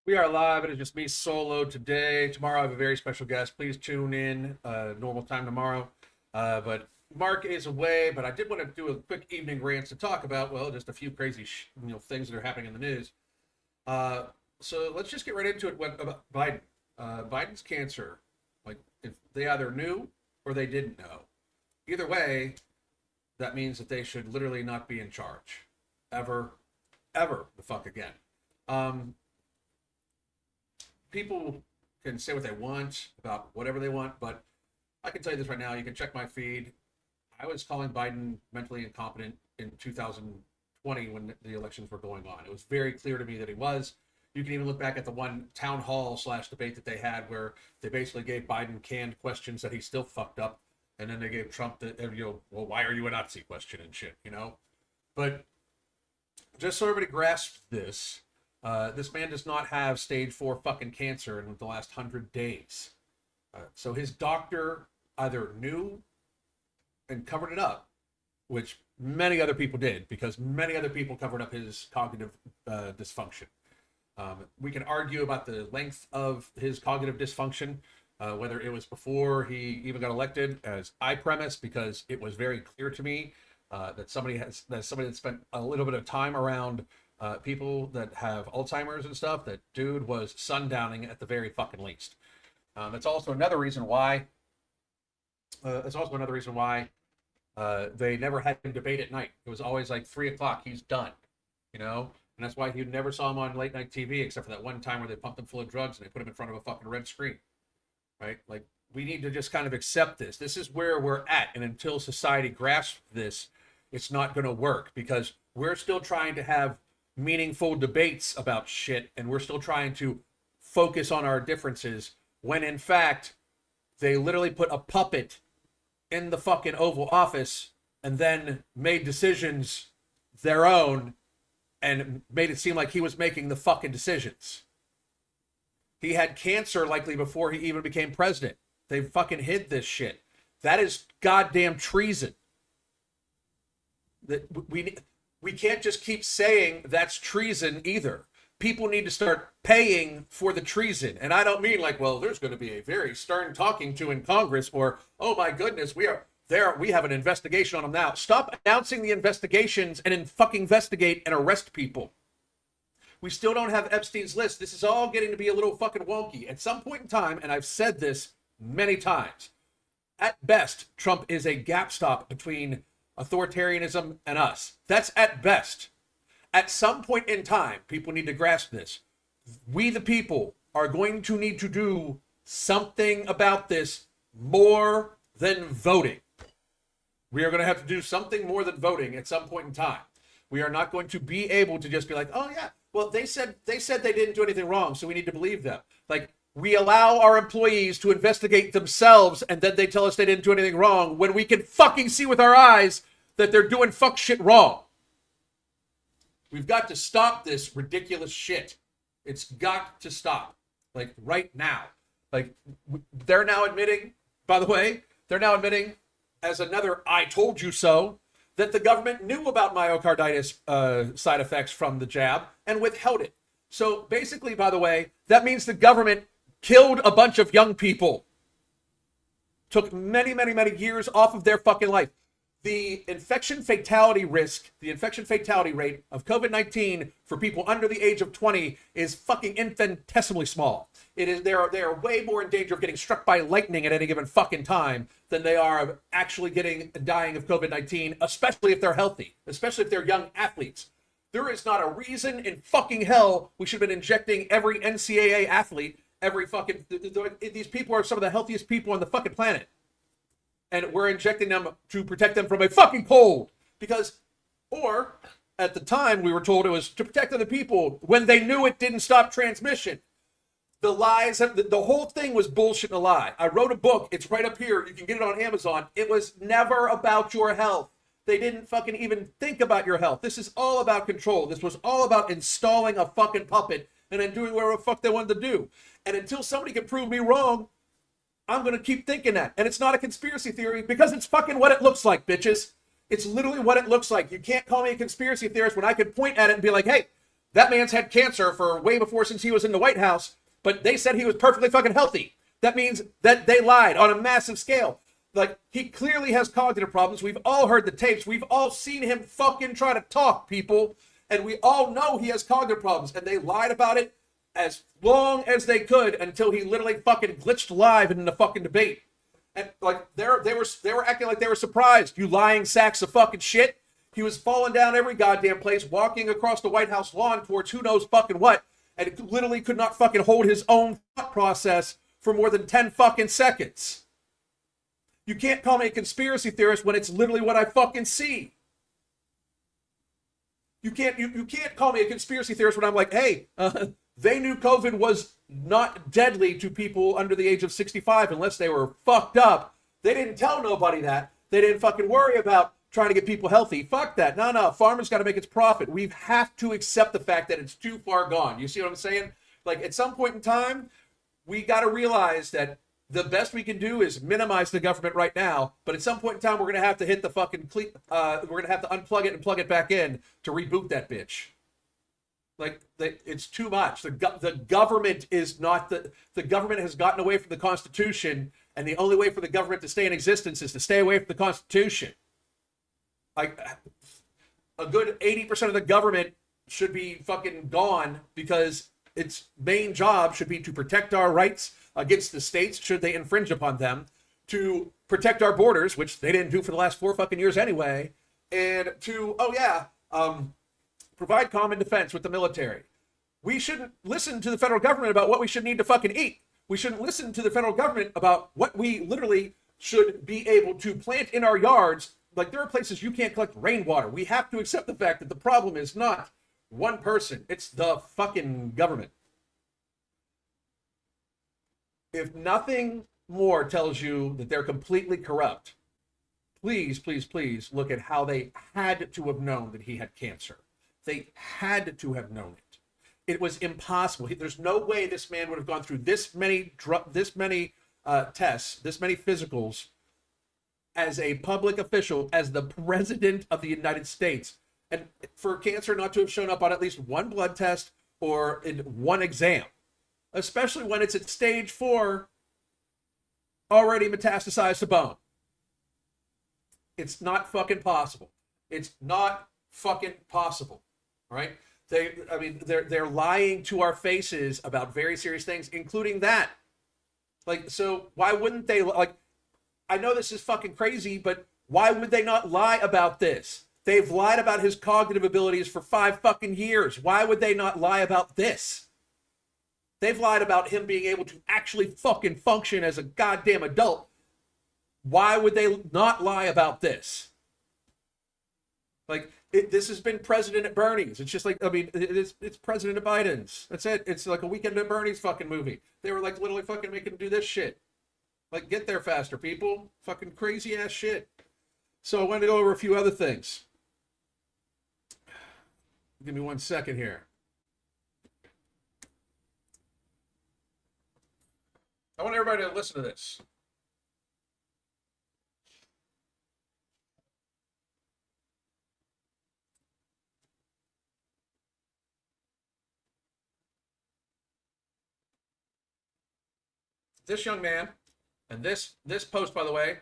We are live. It is just me solo today. Tomorrow I have a very special guest. Please tune in. Normal time tomorrow. But Mark is away. But I did want to do a quick evening rant to talk about, well, just a few crazy things that are happening in the news. Uh, so let's just get right into it. What about Biden? Biden's cancer. Like, if they either knew or they didn't know. Either way, that means that they should literally not be in charge ever, ever the fuck again. Um, People can say what they want about whatever they want, but I can tell you this right now. You can check my feed. I was calling Biden mentally incompetent in 2020 when the elections were going on. It was very clear to me that he was. You can even look back at the one town hall / debate that they had where they basically gave Biden canned questions that he still fucked up. And then they gave Trump the, well, why are you a Nazi question and shit. But just so everybody grasps this, this man does not have stage 4 fucking cancer in the last 100 days. So his doctor either knew and covered it up, which many other people did, because many other people covered up his cognitive dysfunction. We can argue about the length of his cognitive dysfunction, whether it was before he even got elected, as I premise, because it was very clear to me that somebody that spent a little bit of time around people that have Alzheimer's and stuff, that dude was sundowning at the very fucking least. That's also another reason why. They never had him debate at night. It was always like 3 o'clock. He's done, and that's why you never saw him on late night TV, except for that one time where they pumped him full of drugs and they put him in front of a fucking red screen, right? Like, we need to just kind of accept this. This is where we're at, and until society grasps this, it's not going to work, because we're still trying to have meaningful debates about shit, and we're still trying to focus on our differences, when in fact they literally put a puppet in the fucking Oval Office and then made decisions their own and made it seem like he was making the fucking decisions. He had cancer likely before he even became president. They fucking hid this shit. That is goddamn treason. That we can't just keep saying that's treason either. People need to start paying for the treason. And I don't mean like, well, there's going to be a very stern talking to in Congress, or, oh my goodness, we have an investigation on them now. Stop announcing the investigations and then fucking investigate and arrest people. We still don't have Epstein's list. This is all getting to be a little fucking wonky. At some point in time, and I've said this many times, at best, Trump is a gap stop between authoritarianism and us. That's at best. At some point in time, people need to grasp this. We, the people, are going to need to do something about this more than voting. We are going to have to do something more than voting at some point in time. We are not going to be able to just be like, oh yeah, well, they said they didn't do anything wrong, so we need to believe them. Like, we allow our employees to investigate themselves, and then they tell us they didn't do anything wrong, when we can fucking see with our eyes that they're doing fuck shit wrong. We've got to stop this ridiculous shit. It's got to stop. Like, right now. Like, they're now admitting, by the way, as another I told you so, that the government knew about myocarditis side effects from the jab and withheld it. So basically, by the way, that means the government killed a bunch of young people. Took many, many, many years off of their fucking life. The infection fatality rate of COVID-19 for people under the age of 20 is fucking infinitesimally small. They are way more in danger of getting struck by lightning at any given fucking time than they are of actually dying of COVID-19, especially if they're healthy, especially if they're young athletes. There is not a reason in fucking hell we should have been injecting every NCAA athlete, these people are some of the healthiest people on the fucking planet. And we're injecting them to protect them from a fucking cold. Or at the time we were told it was to protect other people, when they knew it didn't stop transmission. The lies, the whole thing was bullshit and a lie. I wrote a book. It's right up here. You can get it on Amazon. It was never about your health. They didn't fucking even think about your health. This is all about control. This was all about installing a fucking puppet and then doing whatever the fuck they wanted to do. And until somebody can prove me wrong, I'm going to keep thinking that. And it's not a conspiracy theory, because it's fucking what it looks like, bitches. It's literally what it looks like. You can't call me a conspiracy theorist when I could point at it and be like, hey, That man's had cancer for way before since he was in the White House, but they said he was perfectly fucking healthy. That means that they lied on a massive scale. Like, he clearly has cognitive problems. We've all heard the tapes. We've all seen him fucking try to talk, people. And we all know he has cognitive problems. And they lied about it as long as they could until he literally fucking glitched live in the fucking debate. And like they were acting like they were surprised. You lying sacks of fucking shit. He was falling down every goddamn place, walking across the White House lawn towards who knows fucking what, and it literally could not fucking hold his own thought process for more than 10 fucking seconds. You can't call me a conspiracy theorist when it's literally what I fucking see. You can't call me a conspiracy theorist when I'm like, hey, they knew COVID was not deadly to people under the age of 65 unless they were fucked up. They didn't tell nobody that. They didn't fucking worry about trying to get people healthy. Fuck that. No. Farmers got to make its profit. We have to accept the fact that it's too far gone. You see what I'm saying? Like, at some point in time, we got to realize that the best we can do is minimize the government right now, but at some point in time, we're going to have to hit the fucking we're going to have to unplug it and plug it back in to reboot that bitch. Like, it's too much. The government is not the government has gotten away from the Constitution, and the only way for the government to stay in existence is to stay away from the Constitution. Like, a good 80% of the government should be fucking gone, because its main job should be to protect our rights against the states should they infringe upon them, to protect our borders, which they didn't do for the last 4 fucking years anyway, and to, provide common defense with the military. We shouldn't listen to the federal government about what we should need to fucking eat. We shouldn't listen to the federal government about what we literally should be able to plant in our yards. Like, there are places you can't collect rainwater. We have to accept the fact that the problem is not one person. It's the fucking government. If nothing more tells you that they're completely corrupt, please, please, please look at how they had to have known that he had cancer. They had to have known it. It was impossible. There's no way this man would have gone through this many tests, this many physicals, as a public official, as the president of the United States, and for cancer not to have shown up on at least one blood test or in one exam, especially when it's at stage 4, already metastasized to bone. It's not fucking possible. It's not fucking possible. All right? They're lying to our faces about very serious things, including that. Like, so why wouldn't they, like, I know this is fucking crazy, but why would they not lie about this? They've lied about his cognitive abilities for 5 fucking years. Why would they not lie about this? They've lied about him being able to actually fucking function as a goddamn adult. Why would they not lie about this? Like, this has been President at Bernie's. It's just like, it's President at Biden's. That's it. It's like a Weekend at Bernie's fucking movie. They were like literally fucking making him do this shit. Like, get there faster, people. Fucking crazy ass shit. So I wanted to go over a few other things. Give me 1 second here. I want everybody to listen to this. This young man, and this post, by the way,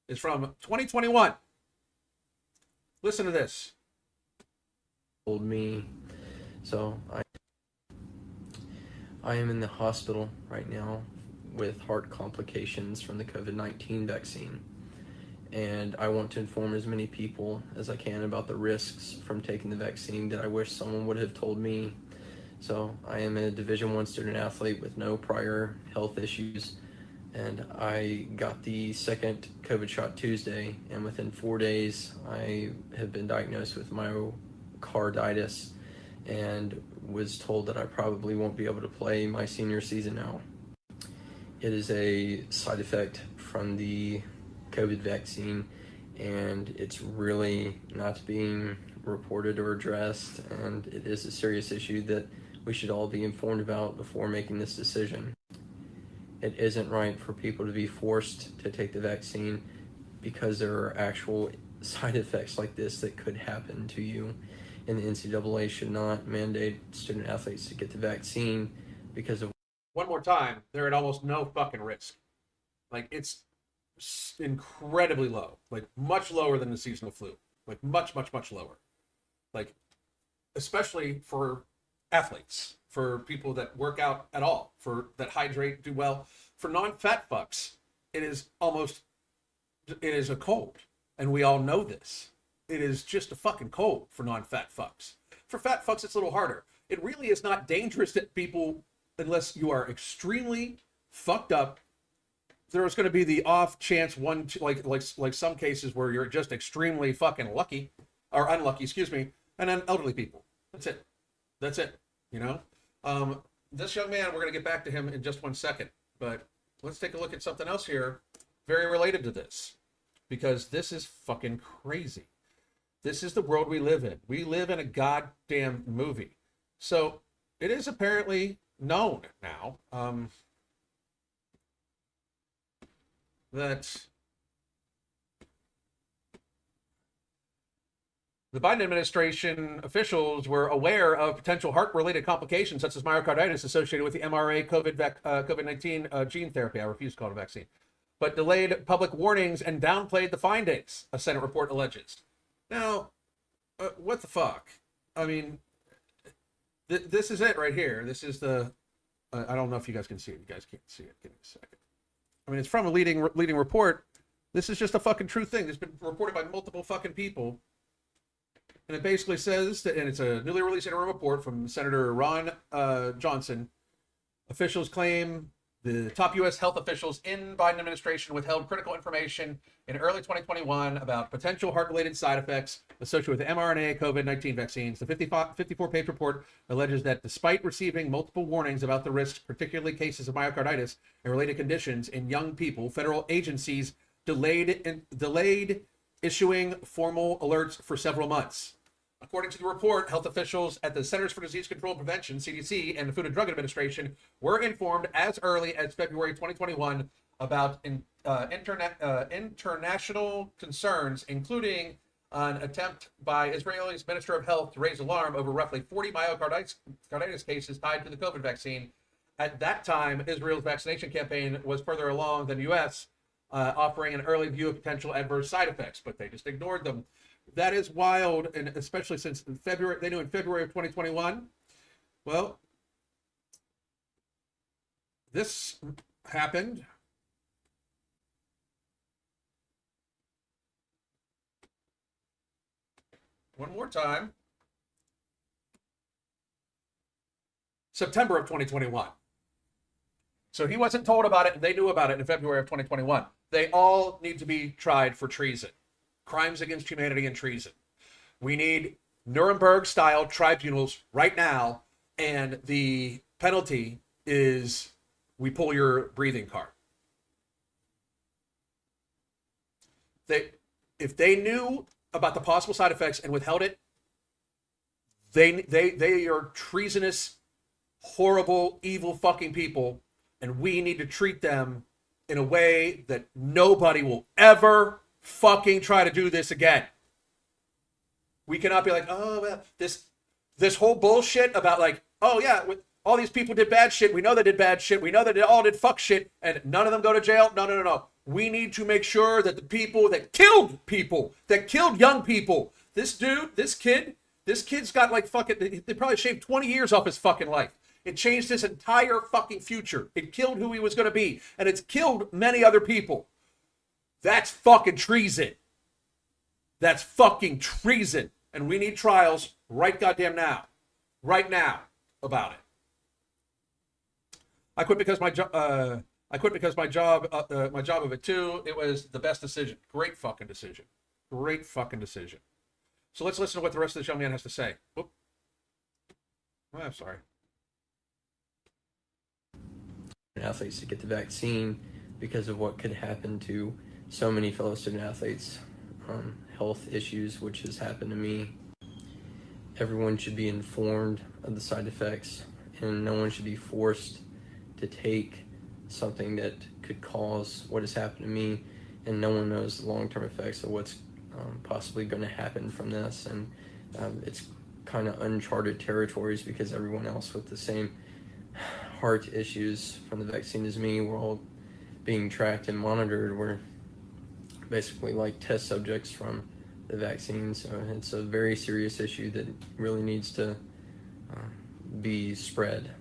is from 2021. Listen to this. Told me, so I am in the hospital right now with heart complications from the COVID-19 vaccine, and I want to inform as many people as I can about the risks from taking the vaccine that I wish someone would have told me. So I am a Division I student athlete with no prior health issues, and I got the second COVID shot Tuesday, and within 4 days I have been diagnosed with myocarditis and was told that I probably won't be able to play my senior season now. It is a side effect from the COVID vaccine, and it's really not being reported or addressed, and it is a serious issue that we should all be informed about before making this decision. It isn't right for people to be forced to take the vaccine because there are actual side effects like this that could happen to you. and the NCAA should not mandate student athletes to get the vaccine because of. One more time, they're at almost no fucking risk. Like, it's incredibly low, like much lower than the seasonal flu, like much, much, much lower. Like, especially for athletes, for people that work out at all, for that hydrate, do well. For non-fat fucks, it is a cold, and we all know this. It is just a fucking cold for non-fat fucks. For fat fucks, it's a little harder. It really is not dangerous to people unless you are extremely fucked up. There's going to be the off chance one, like some cases where you're just extremely fucking lucky or unlucky, excuse me, and then elderly people. That's it. You know, this young man, we're going to get back to him in just 1 second, but let's take a look at something else here, very related to this, because this is fucking crazy. This is the world we live in. We live in a goddamn movie. So it is apparently known now that the Biden administration officials were aware of potential heart-related complications such as myocarditis associated with the mRNA COVID-19 gene therapy. I refuse to call it a vaccine, but delayed public warnings and downplayed the findings, a Senate report alleges. Now, what the fuck? I mean, this is it right here. This is the. I don't know if you guys can see it. You guys can't see it. Give me a second. I mean, it's from a leading report. This is just a fucking true thing. It's been reported by multiple fucking people. And it basically says that, and it's a newly released interim report from Senator Ron Johnson. Officials claim the top U.S. health officials in Biden administration withheld critical information in early 2021 about potential heart-related side effects associated with the mRNA COVID-19 vaccines. The 54-page report alleges that despite receiving multiple warnings about the risks, particularly cases of myocarditis and related conditions in young people, federal agencies delayed issuing formal alerts for several months. According to the report, health officials at the Centers for Disease Control and Prevention, CDC, and the Food and Drug Administration were informed as early as February 2021 about international concerns, including an attempt by Israel's Minister of Health to raise alarm over roughly 40 myocarditis cases tied to the COVID vaccine. At that time, Israel's vaccination campaign was further along than the U.S., offering an early view of potential adverse side effects, but they just ignored them. That is wild, and especially since February, they knew in February of 2021. Well, this happened. One more time. September of 2021. So he wasn't told about it, and they knew about it in February of 2021. They all need to be tried for treason. Crimes against humanity and treason. We need Nuremberg-style tribunals right now, and the penalty is we pull your breathing card. If they knew about the possible side effects and withheld it, they are treasonous, horrible, evil fucking people, and we need to treat them in a way that nobody will ever fucking try to do this again. We cannot be like, oh, well, this whole bullshit about like, oh yeah, all these people did bad shit. We know they did bad shit. We know that they all did fuck shit, and none of them go to jail. No. We need to make sure that the people, that killed young people, this kid's got like fucking, they probably shaved 20 years off his fucking life. It changed his entire fucking future. It killed who he was going to be, and it's killed many other people. That's fucking treason. That's fucking treason. And we need trials right goddamn now. Right now about it. I quit because my job of it too. It was the best decision. Great fucking decision. Great fucking decision. So let's listen to what the rest of this young man has to say. Oop. Oh, I'm sorry. Athletes to get the vaccine because of what could happen to so many fellow student athletes, health issues, which has happened to me. Everyone should be informed of the side effects, and no one should be forced to take something that could cause what has happened to me, and no one knows the long-term effects of what's possibly going to happen from this. And it's kind of uncharted territories because everyone else with the same heart issues from the vaccine as me, we're all being tracked and monitored. We're basically like test subjects from the vaccine, so it's a very serious issue that really needs to be spread.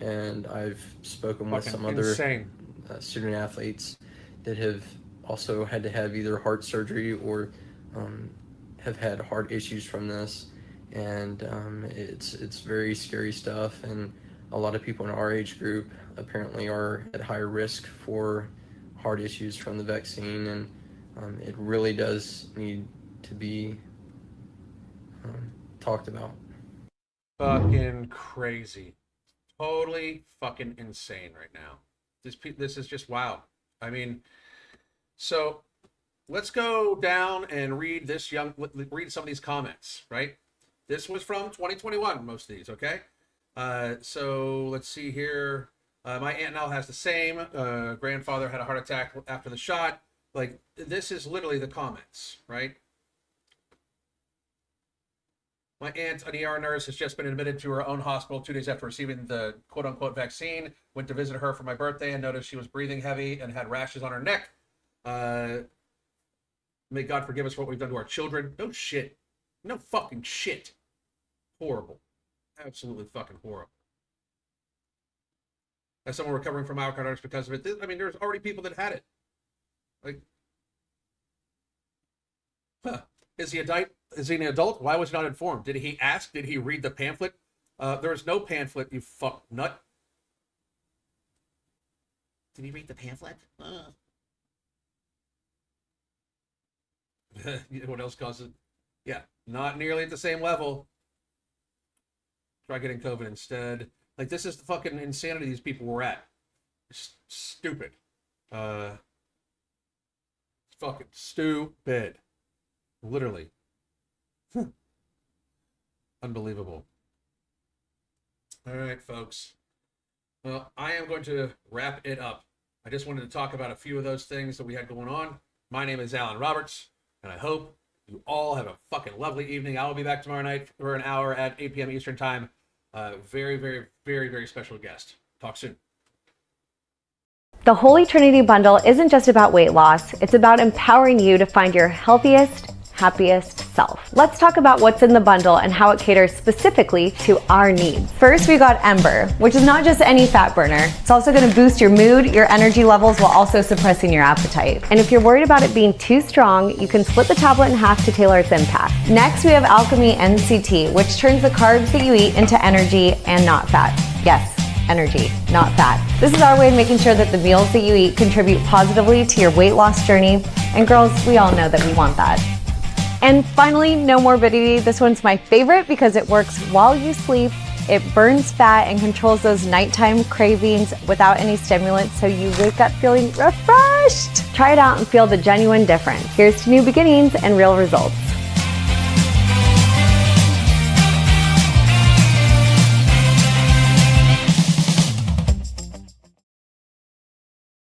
And I've spoken with some other student athletes that have also had to have either heart surgery or have had heart issues from this, and it's very scary stuff. And a lot of people in our age group apparently are at higher risk for heart issues from the vaccine, and it really does need to be talked about. Fucking crazy. Totally fucking insane right now. This is just wow. I mean, so let's go down and read read some of these comments, right? This was from 2021, most of these, okay? So let's see here. My aunt now has the same. Grandfather had a heart attack after the shot. Like, this is literally the comments, right? My aunt, an ER nurse, has just been admitted to her own hospital 2 days after receiving the quote-unquote vaccine. Went to visit her for my birthday and noticed she was breathing heavy and had rashes on her neck. May God forgive us for what we've done to our children. No shit. No fucking shit. Horrible. Absolutely fucking horrible. As someone recovering from myocarditis because of it, I mean, there's already people that had it. Like, Is he an adult? Why was he not informed? Did he ask? Did he read the pamphlet? There was no pamphlet, you fuck nut. Did he read the pamphlet? What else causes it? Yeah, not nearly at the same level. Try getting COVID instead. Like, this is the fucking insanity these people were at. It's stupid. It's fucking stupid. Literally. Unbelievable. All right, folks. Well, I am going to wrap it up. I just wanted to talk about a few of those things that we had going on. My name is Alan Roberts, and I hope you all have a fucking lovely evening. I will be back tomorrow night for an hour at 8 p.m. Eastern Time. Very, very, very, very special guest. Talk soon. The Holy Trinity Bundle isn't just about weight loss. It's about empowering you to find your healthiest, happiest self. Let's talk about what's in the bundle and how it caters specifically to our needs. First, we got Ember, which is not just any fat burner. It's also going to boost your mood, your energy levels, while also suppressing your appetite. And if you're worried about it being too strong, you can split the tablet in half to tailor its impact. Next, we have Alchemy NCT, which turns the carbs that you eat into energy and not fat. Yes, energy, not fat. This is our way of making sure that the meals that you eat contribute positively to your weight loss journey. And girls, we all know that we want that. And finally, no morbidity. This one's my favorite because it works while you sleep. It burns fat and controls those nighttime cravings without any stimulants, so you wake up feeling refreshed. Try it out and feel the genuine difference. Here's to new beginnings and real results.